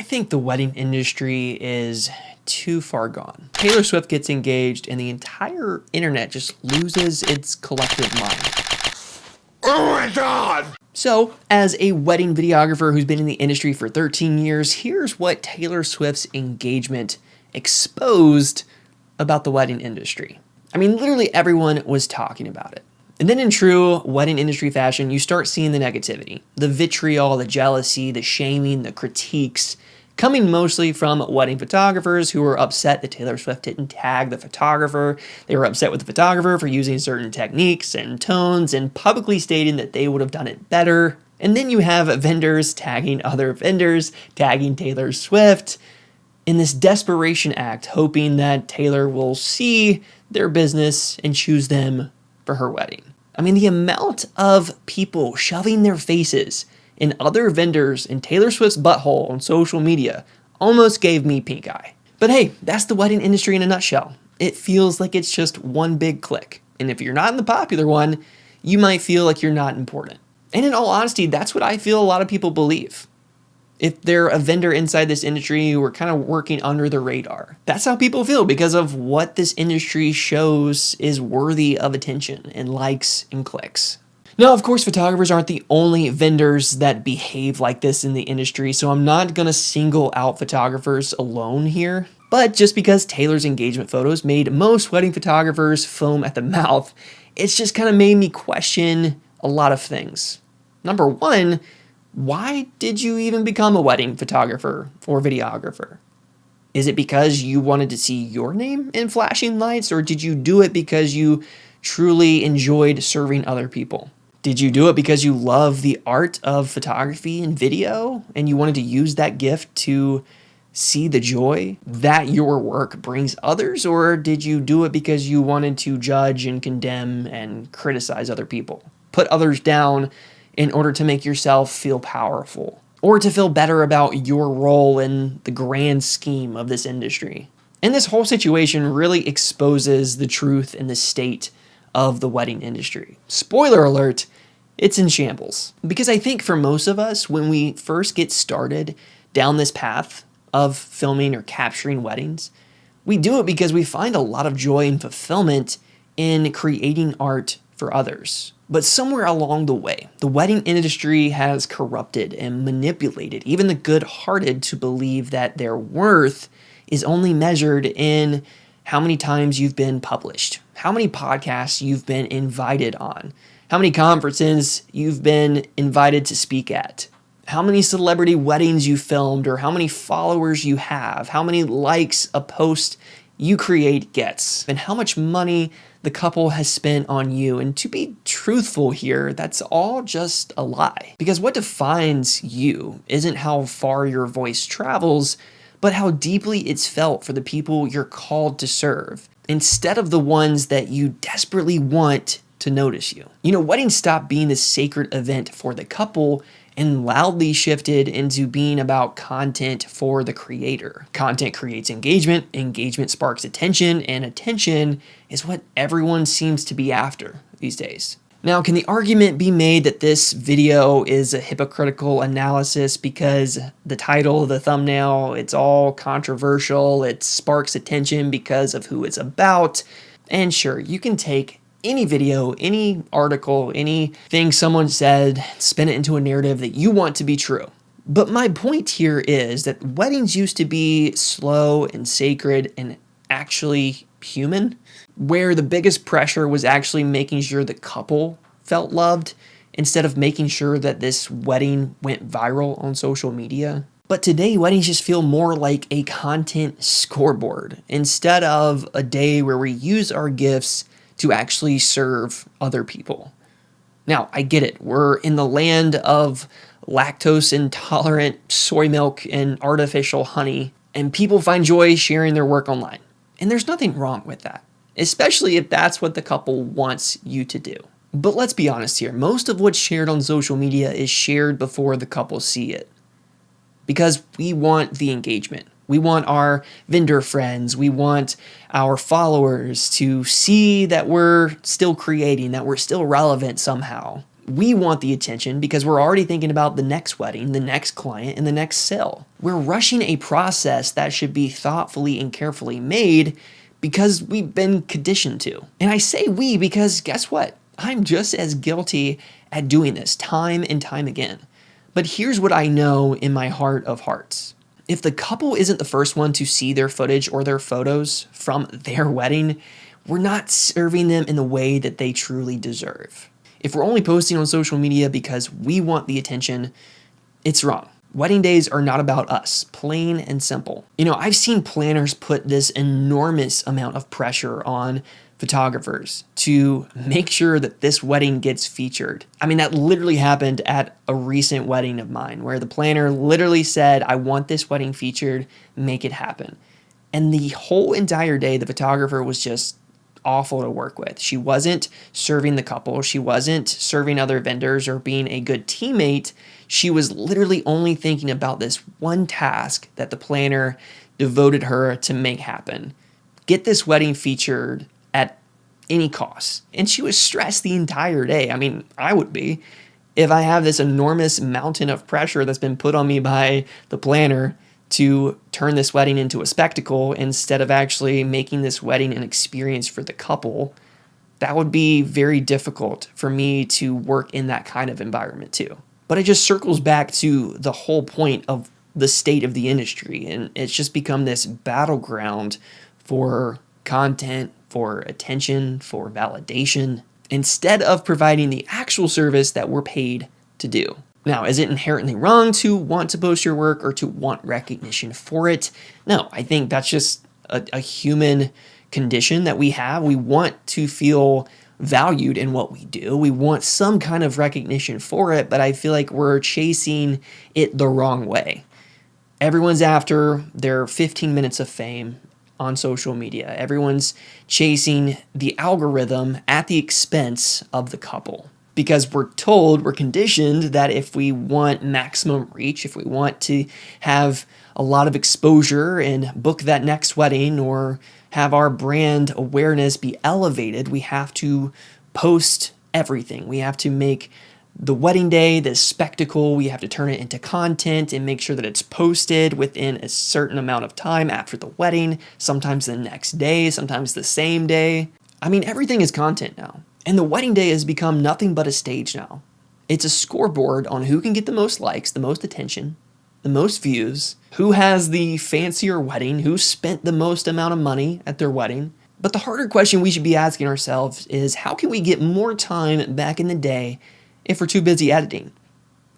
I think the wedding industry is too far gone. Taylor Swift gets engaged and the entire internet just loses its collective mind. Oh my God! So, as a wedding videographer who's been in the industry for 13 years, here's what Taylor Swift's engagement exposed about the wedding industry. I mean, literally everyone was talking about it. And then in true wedding industry fashion, you start seeing the negativity, the vitriol, the jealousy, the shaming, the critiques, coming mostly from wedding photographers who were upset that Taylor Swift didn't tag the photographer. They were upset with the photographer for using certain techniques and tones and publicly stating that they would have done it better. And then you have vendors tagging other vendors, tagging Taylor Swift in this desperation act, hoping that Taylor will see their business and choose them for her wedding. I mean, the amount of people shoving their faces in other vendors in Taylor Swift's butthole on social media almost gave me pink eye. But hey, that's the wedding industry in a nutshell. It feels like it's just one big clique. And if you're not in the popular one, you might feel like you're not important. And in all honesty, that's what I feel a lot of people believe. If they're a vendor inside this industry who are kind of working under the radar. That's how people feel because of what this industry shows is worthy of attention and likes and clicks. Now, of course, photographers aren't the only vendors that behave like this in the industry, so I'm not going to single out photographers alone here. But just because Taylor's engagement photos made most wedding photographers foam at the mouth, it's just kind of made me question a lot of things. Number one, why did you even become a wedding photographer or videographer? Is it because you wanted to see your name in flashing lights, or did you do it because you truly enjoyed serving other people? Did you do it because you love the art of photography and video, and you wanted to use that gift to see the joy that your work brings others, or did you do it because you wanted to judge and condemn and criticize other people? Put others down in order to make yourself feel powerful, or to feel better about your role in the grand scheme of this industry. And this whole situation really exposes the truth and the state of the wedding industry. Spoiler alert, it's in shambles. Because I think for most of us, when we first get started down this path of filming or capturing weddings, we do it because we find a lot of joy and fulfillment in creating art for others. But somewhere along the way, the wedding industry has corrupted and manipulated even the good-hearted to believe that their worth is only measured in how many times you've been published, how many podcasts you've been invited on, how many conferences you've been invited to speak at, how many celebrity weddings you filmed, or how many followers you have, how many likes a post you create gets, and how much money the couple has spent on you. And to be truthful here, that's all just a lie. Because what defines you isn't how far your voice travels, but how deeply it's felt for the people you're called to serve, instead of the ones that you desperately want to notice you. You know, weddings stopped being this sacred event for the couple and loudly shifted into being about content for the creator. Content creates engagement, engagement sparks attention, and attention is what everyone seems to be after these days. Now, can the argument be made that this video is a hypocritical analysis because the title, the thumbnail, it's all controversial, it sparks attention because of who it's about? And sure, you can take any video, any article, anything someone said, spin it into a narrative that you want to be true. But my point here is that weddings used to be slow and sacred and actually human, where the biggest pressure was actually making sure the couple felt loved instead of making sure that this wedding went viral on social media. But today, weddings just feel more like a content scoreboard instead of a day where we use our gifts to actually serve other people. Now, I get it. We're in the land of lactose intolerant soy milk and artificial honey, and people find joy sharing their work online. And there's nothing wrong with that, especially if that's what the couple wants you to do. But let's be honest here. Most of what's shared on social media is shared before the couple see it, because we want the engagement. We want our vendor friends, we want our followers to see that we're still creating, that we're still relevant somehow. We want the attention because we're already thinking about the next wedding, the next client, and the next sale. We're rushing a process that should be thoughtfully and carefully made because we've been conditioned to. And I say we because guess what? I'm just as guilty at doing this time and time again. But here's what I know in my heart of hearts. If the couple isn't the first one to see their footage or their photos from their wedding, we're not serving them in the way that they truly deserve. If we're only posting on social media because we want the attention, it's wrong. Wedding days are not about us, plain and simple. I've seen planners put this enormous amount of pressure on photographers to make sure that this wedding gets featured. That literally happened at a recent wedding of mine where the planner literally said, I want this wedding featured, make it happen. And the whole entire day, the photographer was just awful to work with. She wasn't serving the couple. She wasn't serving other vendors or being a good teammate. She was literally only thinking about this one task that the planner devoted her to make happen. Get this wedding featured at any cost. And she was stressed the entire day. I would be if I have this enormous mountain of pressure that's been put on me by the planner to turn this wedding into a spectacle instead of actually making this wedding an experience for the couple. That would be very difficult for me to work in that kind of environment too. But it just circles back to the whole point of the state of the industry. And it's just become this battleground for content, for attention, for validation, instead of providing the actual service that we're paid to do. Now, is it inherently wrong to want to post your work or to want recognition for it? No, I think that's just a human condition that we have. We want to feel valued in what we do. We want some kind of recognition for it, but I feel like we're chasing it the wrong way. Everyone's after their 15 minutes of fame on social media. Everyone's chasing the algorithm at the expense of the couple. Because we're conditioned that if we want maximum reach, if we want to have a lot of exposure and book that next wedding or have our brand awareness be elevated, we have to post everything. We have to make the wedding day this spectacle. We have to turn it into content and make sure that it's posted within a certain amount of time after the wedding, sometimes the next day, sometimes the same day. Everything is content now. And the wedding day has become nothing but a stage now. It's a scoreboard on who can get the most likes, the most attention, the most views, who has the fancier wedding, who spent the most amount of money at their wedding. But the harder question we should be asking ourselves is, how can we get more time back in the day if we're too busy editing?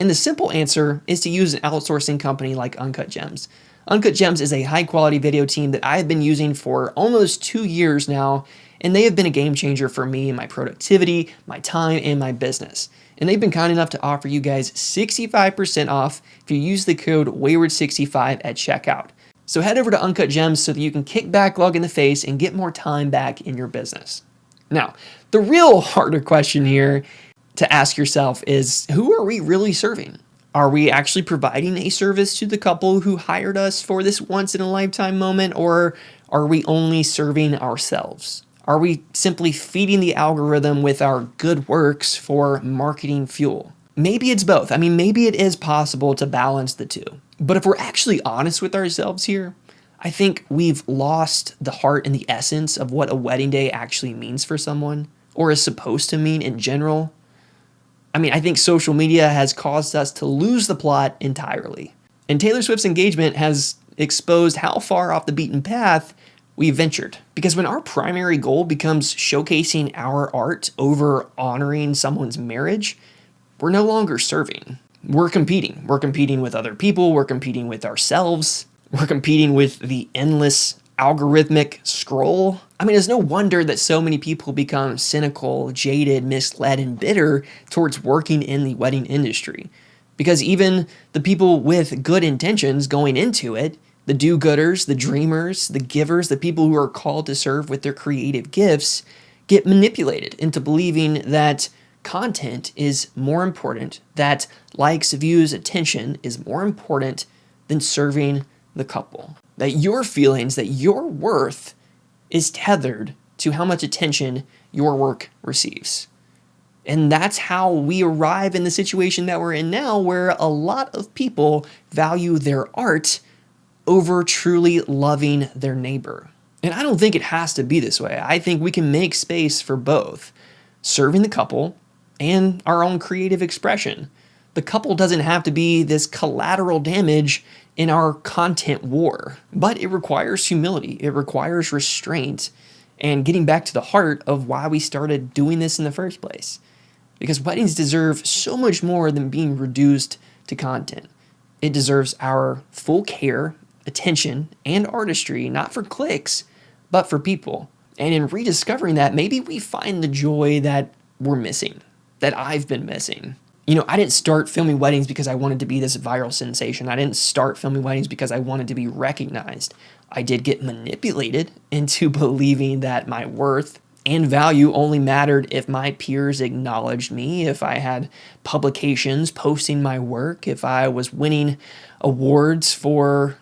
And the simple answer is to use an outsourcing company like Uncut Gems. Uncut Gems is a high-quality video team that I've been using for almost 2 years now, and they have been a game changer for me and my productivity, my time, and my business. And they've been kind enough to offer you guys 65% off if you use the code Wayward65 at checkout. So head over to Uncut Gems so that you can kick backlog in the face and get more time back in your business. Now, the real harder question here to ask yourself is, who are we really serving? Are we actually providing a service to the couple who hired us for this once-in-a-lifetime moment, or are we only serving ourselves? Are we simply feeding the algorithm with our good works for marketing fuel? Maybe it's both. Maybe it is possible to balance the two. But if we're actually honest with ourselves here, I think we've lost the heart and the essence of what a wedding day actually means for someone, or is supposed to mean in general. I think social media has caused us to lose the plot entirely. And Taylor Swift's engagement has exposed how far off the beaten path we ventured. Because when our primary goal becomes showcasing our art over honoring someone's marriage, we're no longer serving. We're competing. We're competing with other people. We're competing with ourselves. We're competing with the endless algorithmic scroll. It's no wonder that so many people become cynical, jaded, misled, and bitter towards working in the wedding industry. Because even the people with good intentions going into it, the do-gooders, the dreamers, the givers, the people who are called to serve with their creative gifts, get manipulated into believing that content is more important, that likes, views, attention is more important than serving the couple. That your feelings, that your worth is tethered to how much attention your work receives. And that's how we arrive in the situation that we're in now, where a lot of people value their art over truly loving their neighbor. And I don't think it has to be this way. I think we can make space for both serving the couple and our own creative expression. The couple doesn't have to be this collateral damage in our content war, but it requires humility. It requires restraint and getting back to the heart of why we started doing this in the first place. Because weddings deserve so much more than being reduced to content. It deserves our full care, attention, and artistry, not for clicks, but for people. And in rediscovering that, maybe we find the joy that we're missing, that I've been missing. You know, I didn't start filming weddings because I wanted to be this viral sensation. I didn't start filming weddings because I wanted to be recognized. I did get manipulated into believing that my worth and value only mattered if my peers acknowledged me, if I had publications posting my work, if I was winning awards for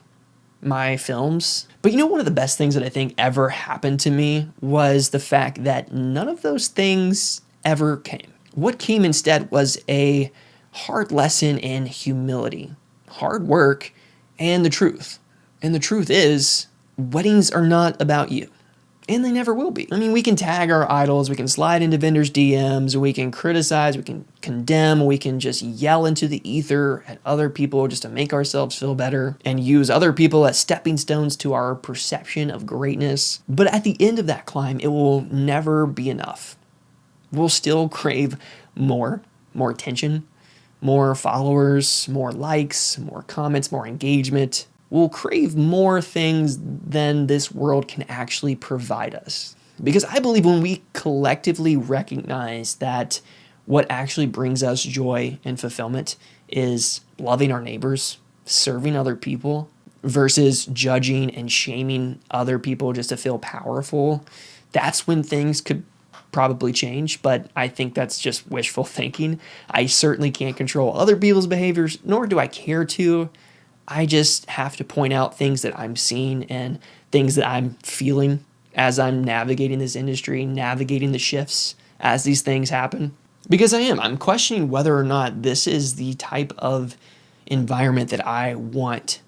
my films. But you know, one of the best things that I think ever happened to me was the fact that none of those things ever came. What came instead was a hard lesson in humility, hard work, and the truth. And the truth is, weddings are not about you. And they never will be. I mean, we can tag our idols, we can slide into vendors' DMs, we can criticize, we can condemn, we can just yell into the ether at other people just to make ourselves feel better and use other people as stepping stones to our perception of greatness. But at the end of that climb, it will never be enough. We'll still crave more attention, more followers, more likes, more comments, more engagement. We'll crave more things than this world can actually provide us. Because I believe when we collectively recognize that what actually brings us joy and fulfillment is loving our neighbors, serving other people, versus judging and shaming other people just to feel powerful, that's when things could probably change. But I think that's just wishful thinking. I certainly can't control other people's behaviors, nor do I care to. I just have to point out things that I'm seeing and things that I'm feeling as I'm navigating this industry, navigating the shifts as these things happen. Because I'm questioning whether or not this is the type of environment that I want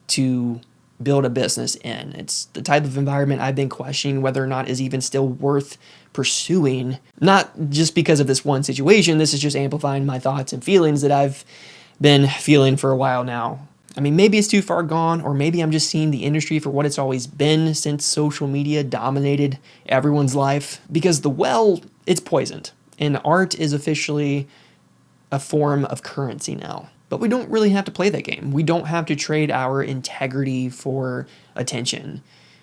to build a business in. It's the type of environment I've been questioning whether or not is even still worth pursuing. Not just because of this one situation. This is just amplifying my thoughts and feelings that I've been feeling for a while now. I mean, maybe it's too far gone, or maybe I'm just seeing the industry for what it's always been since social media dominated everyone's life. Because the well, it's poisoned, and art is officially a form of currency now. But we don't really have to play that game. We don't have to trade our integrity for attention.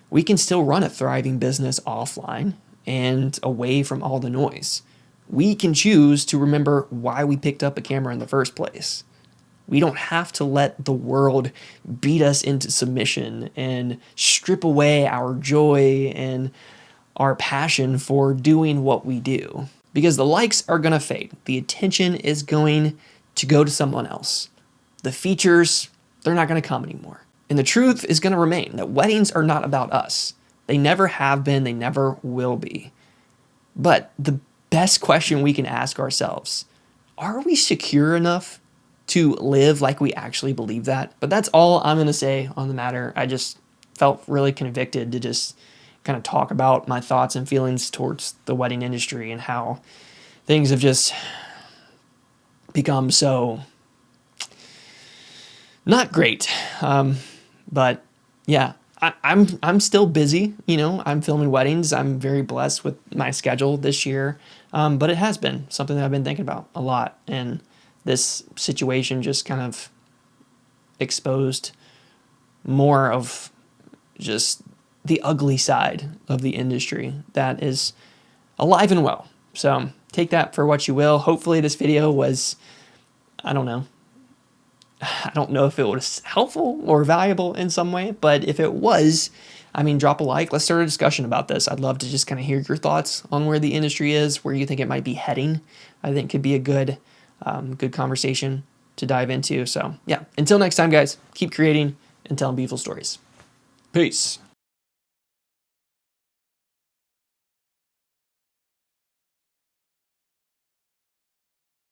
We can still run a thriving business offline and away from all the noise. We can choose to remember why we picked up a camera in the first place. We don't have to let the world beat us into submission and strip away our joy and our passion for doing what we do. Because the likes are going to fade. The attention is going to go to someone else. The features, they're not going to come anymore. And the truth is going to remain that weddings are not about us. They never have been, they never will be. But the best question we can ask ourselves, are we secure enough to live like we actually believe that? But that's all I'm going to say on the matter. I just felt really convicted to just kind of talk about my thoughts and feelings towards the wedding industry and how things have just become so not great. But yeah, I'm still busy. You know, I'm filming weddings. I'm very blessed with my schedule this year. But it has been something that I've been thinking about a lot. And this situation just kind of exposed more of just the ugly side of the industry that is alive and well. So take that for what you will. Hopefully this video was, I don't know if it was helpful or valuable in some way, but if it was, I mean, drop a like. Let's start a discussion about this. I'd love to just kind of hear your thoughts on where the industry is, where you think it might be heading. I think could be a good conversation to dive into. So yeah, until next time, guys, keep creating and telling beautiful stories. Peace.